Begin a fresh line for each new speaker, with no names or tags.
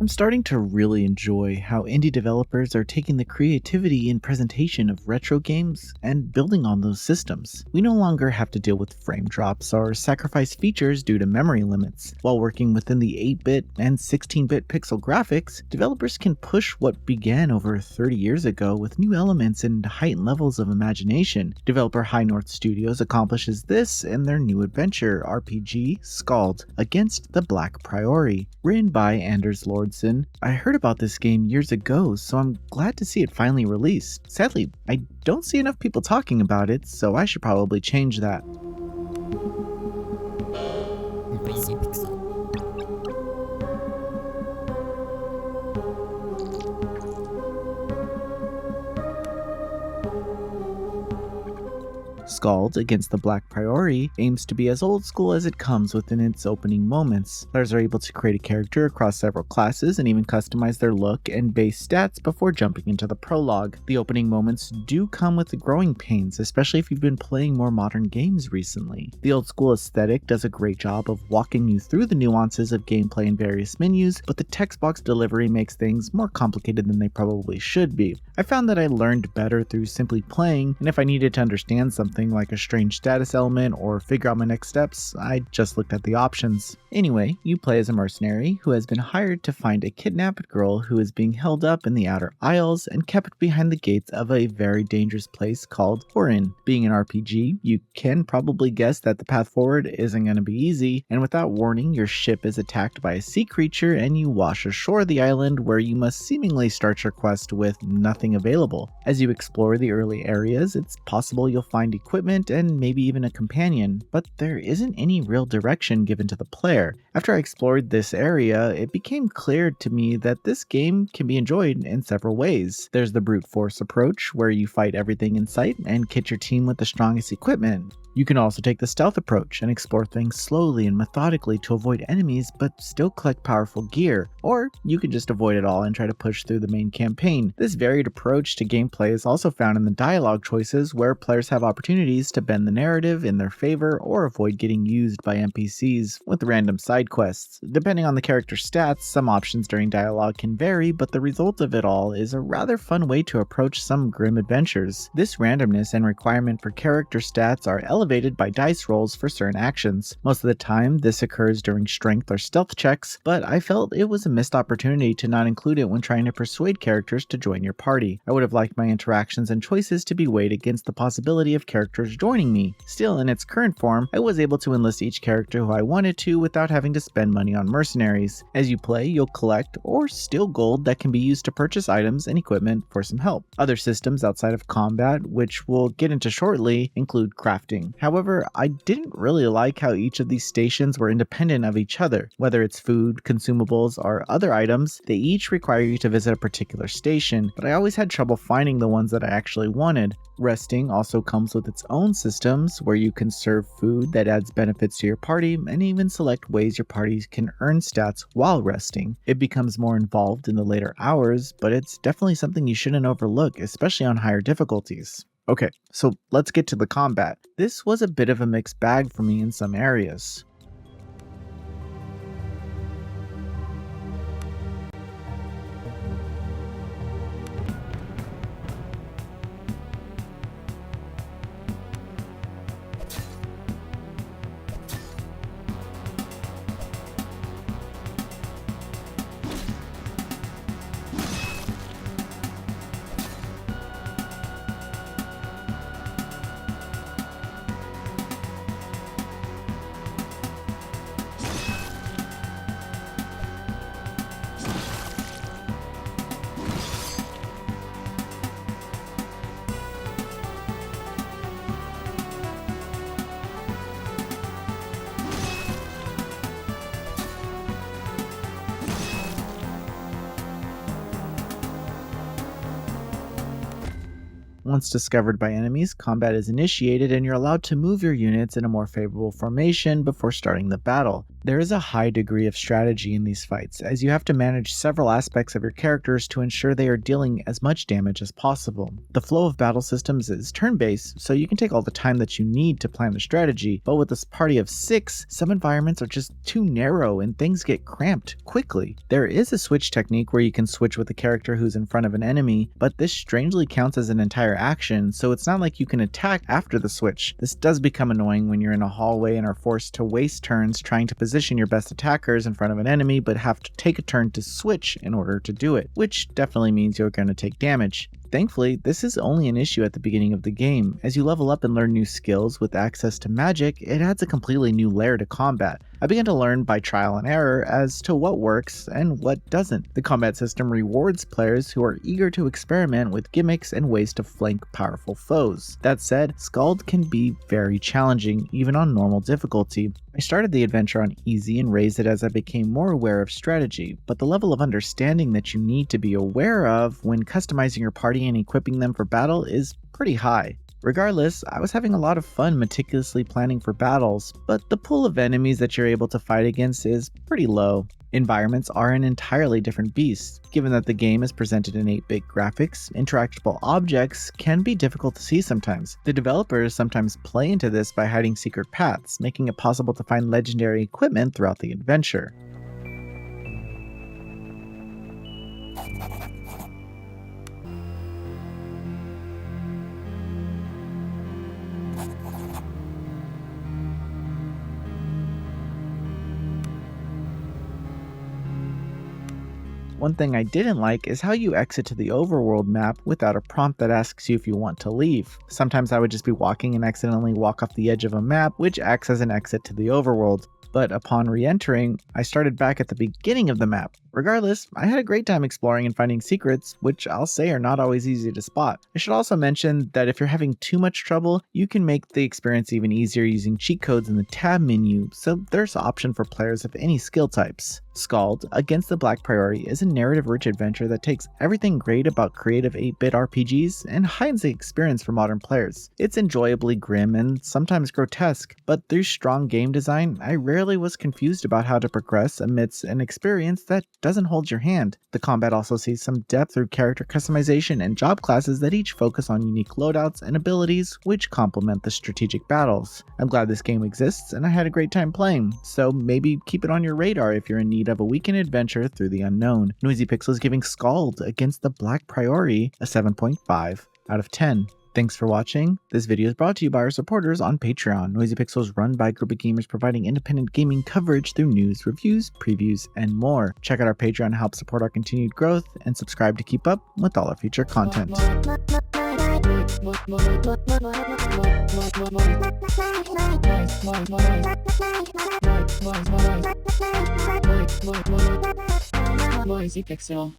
I'm starting to really enjoy how indie developers are taking the creativity and presentation of retro games and building on those systems. We no longer have to deal with frame drops or sacrifice features due to memory limits. While working within the 8-bit and 16-bit pixel graphics, developers can push what began over 30 years ago with new elements and heightened levels of imagination. Developer High North Studios accomplishes this in their new adventure RPG, SKALD, Against the Black Priory, written by Anders Lordson. I heard about this game years ago, so I'm glad to see it finally released. Sadly, I don't see enough people talking about it, so I should probably change that. SKALD, Against the Black Priory, aims to be as old school as it comes within its opening moments. Players are able to create a character across several classes and even customize their look and base stats before jumping into the prologue. The opening moments do come with the growing pains, especially if you've been playing more modern games recently. The old school aesthetic does a great job of walking you through the nuances of gameplay in various menus, but the text box delivery makes things more complicated than they probably should be. I found that I learned better through simply playing, and if I needed to understand something like a strange status element or figure out my next steps, I just looked at the options. Anyway, you play as a mercenary who has been hired to find a kidnapped girl who is being held up in the Outer Isles and kept behind the gates of a very dangerous place called Orin. Being an RPG, you can probably guess that the path forward isn't going to be easy, and without warning, your ship is attacked by a sea creature and you wash ashore the island where you must seemingly start your quest with nothing available. As you explore the early areas, it's possible you'll find equipment and maybe even a companion, but there isn't any real direction given to the player. After I explored this area, it became clear to me that this game can be enjoyed in several ways. There's the brute force approach, where you fight everything in sight and kit your team with the strongest equipment. You can also take the stealth approach and explore things slowly and methodically to avoid enemies but still collect powerful gear, or you can just avoid it all and try to push through the main campaign. This varied approach to gameplay is also found in the dialogue choices, where players have opportunities to bend the narrative in their favor or avoid getting used by NPCs with random side quests. Depending on the character's stats, some options during dialogue can vary, but the result of it all is a rather fun way to approach some grim adventures. This randomness and requirement for character stats are elevated by dice rolls for certain actions. Most of the time, this occurs during strength or stealth checks, but I felt it was a missed opportunity to not include it when trying to persuade characters to join your party. I would have liked my interactions and choices to be weighed against the possibility of characters joining me. Still, in its current form, I was able to enlist each character who I wanted to without having to spend money on mercenaries. As you play, you'll collect or steal gold that can be used to purchase items and equipment for some help. Other systems outside of combat, which we'll get into shortly, include crafting. However, I didn't really like how each of these stations were independent of each other. Whether it's food, consumables, or other items, they each require you to visit a particular station, but I always had trouble finding the ones that I actually wanted. Resting also comes with its own systems, where you can serve food that adds benefits to your party and even select ways your party can earn stats while resting. It becomes more involved in the later hours, but it's definitely something you shouldn't overlook, especially on higher difficulties. Okay, so let's get to the combat. This was a bit of a mixed bag for me in some areas. Once discovered by enemies, combat is initiated and you're allowed to move your units in a more favorable formation before starting the battle. There is a high degree of strategy in these fights, as you have to manage several aspects of your characters to ensure they are dealing as much damage as possible. The flow of battle systems is turn-based, so you can take all the time that you need to plan the strategy, but with this party of 6, some environments are just too narrow and things get cramped quickly. There is a switch technique where you can switch with the character who's in front of an enemy, but this strangely counts as an entire action, so it's not like you can attack after the switch. This does become annoying when you're in a hallway and are forced to waste turns trying to position your best attackers in front of an enemy, but have to take a turn to switch in order to do it, which definitely means you're going to take damage. Thankfully, this is only an issue at the beginning of the game. As you level up and learn new skills with access to magic, it adds a completely new layer to combat. I began to learn by trial and error as to what works and what doesn't. The combat system rewards players who are eager to experiment with gimmicks and ways to flank powerful foes. That said, SKALD can be very challenging, even on normal difficulty. I started the adventure on easy and raised it as I became more aware of strategy, but the level of understanding that you need to be aware of when customizing your party and equipping them for battle is pretty high. Regardless, I was having a lot of fun meticulously planning for battles, but the pool of enemies that you're able to fight against is pretty low. Environments are an entirely different beast. Given that the game is presented in 8-bit graphics, interactable objects can be difficult to see sometimes. The developers sometimes play into this by hiding secret paths, making it possible to find legendary equipment throughout the adventure. One thing I didn't like is how you exit to the overworld map without a prompt that asks you if you want to leave. Sometimes I would just be walking and accidentally walk off the edge of a map, which acts as an exit to the overworld. But upon re-entering, I started back at the beginning of the map. Regardless, I had a great time exploring and finding secrets, which I'll say are not always easy to spot. I should also mention that if you're having too much trouble, you can make the experience even easier using cheat codes in the tab menu, so there's an option for players of any skill types. SKALD, Against the Black Priory, is a narrative-rich adventure that takes everything great about creative 8-bit RPGs and heightens the experience for modern players. It's enjoyably grim and sometimes grotesque, but through strong game design, I rarely was confused about how to progress amidst an experience that doesn't hold your hand. The combat also sees some depth through character customization and job classes that each focus on unique loadouts and abilities which complement the strategic battles. I'm glad this game exists and I had a great time playing, so maybe keep it on your radar if you're in need of a weekend adventure through the unknown. Noisy Pixel is giving SKALD Against the Black Priory a 7.5 out of 10. Thanks for watching. This video is brought to you by our supporters on Patreon. Noisy Pixel is run by a group of gamers providing independent gaming coverage through news, reviews, previews, and more. Check out our Patreon to help support our continued growth, and subscribe to keep up with all our future content.
Noisy Pixel.